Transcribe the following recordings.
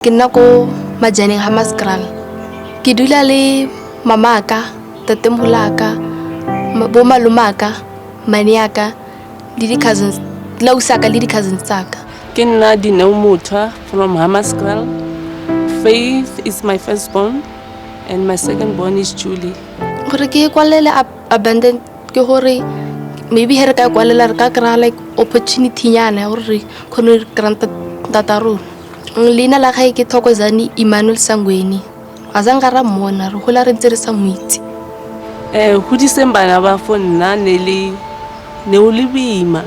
Ke nna ko majaneng ha Maskral. Ke dula le mamaka, tatemolaka, bo malumaka, maniaka, le di cousins, la usaka le di cousins tsaka. Ke nna Dineo from Hamaskral. Faith is my firstborn and my secondborn is Julie. Gore ke kwalele abandoned ke gore maybe here ka kwalela re ka kra like opportunity nyana gore re khone grant tataru. Lina la gae ke Thokozani Emmanuel Sangweni. Azanga ra mona re hola re ntse re sa moitsi. Ho December na ba for nna ne o le bima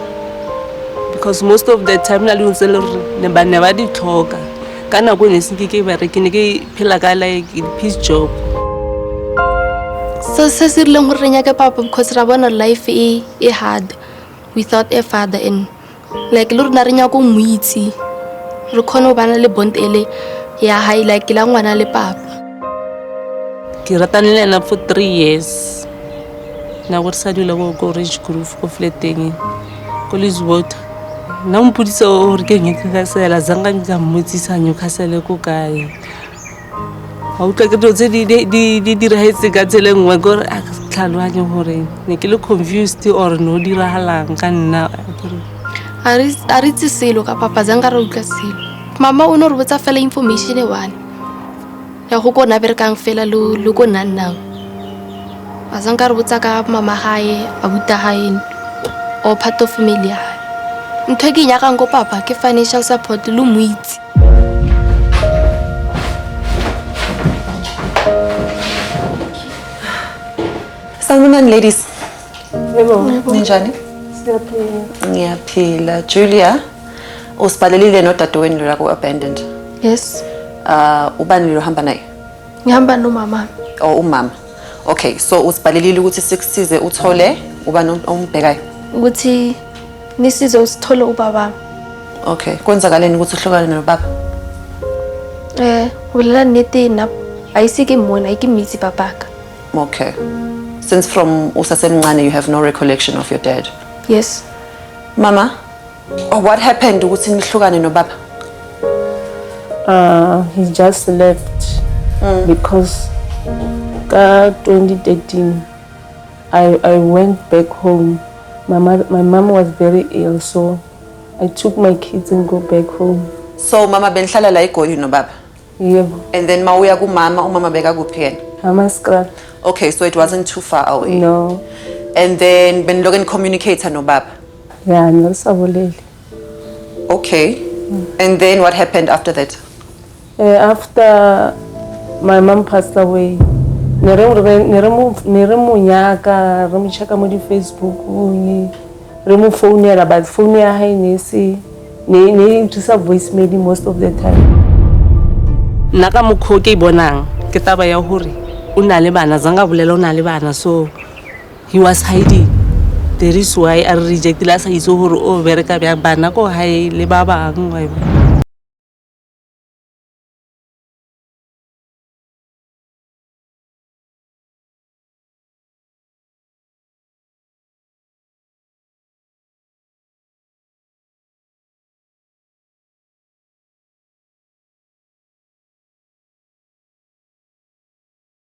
because most of the time na le ntse le ne ba ne ba di tlhoka kana go ne se ke ba re ke ne ke phela ka like peace job. So se leng gore nya ke papa because ra bona life e hard without a father and like le rena re nya go moitsi re khone bana le bond ele ya high like la ngwana le papa. Ke ratane le ena for 3 years. Na go sa dula go Ridge Groove go flateng go Lisbota. Na mpudisa o re ke nyeke ka sela zanga nka mmotsisa nyoka sele ko kae. Ha o tla ke tse di dirahetse ka tsele ngwe gore a tlhalwanye gore ne ke le confused or no dirahalang ka nna. Ari tsiselo ka papa zanga ra utla selo. Mama o no re botsa fela information e one. Ya go kona berekang fela lo go nna. Azanga re botsa ka mama hae, abuta hae o part of family hae. Ntho ke nya kang go papa ke financial support lo muitsi. Salmon ladies. Yebo. Ninjani? Ngiyaphila. Julia, usibhalelile nodadewenu lo la ku abandoned. Yes. Ubani lo hamba naye? Ngihamba no mama. Oh, umama. Okay, so usibhalelile ukuthi sikusize uthole ubani ombhekayo. Ukuthi nisize usithole ubaba. Okay, kwenzakaleni ukuthi uhlukane nobaba? Ulela nete na ayisike mona ikimisi papaka. Okay. Since from usasemncane you have no recollection of your dad. Yes. Mama, what happened ukuthi nihlukane nobaba? He just left because 2013 I went back home. My mom was very ill, so I took my kids and go back home. So mama benhlala la eGoli nobaba? Yebo. And then mawuya kumama umama beka kuphi yena? Hamaskral. Okay, so it wasn't too far away. No. And then benloken communicator nobaba? Yeah, nosabolele. Okay. And then what happened after that? After my mom passed away, nere nyaka re mo cheka mo di Facebook re mo phone but phone ya hae ne thusa voicemail most of the time. Nna ka mokho ke bonang ke taba ya hore o na le bana zanga bolela o na le bana, so he was hiding. There is why I rejected la sa itse hore o bereka bya bana ko hae le ba bang wa.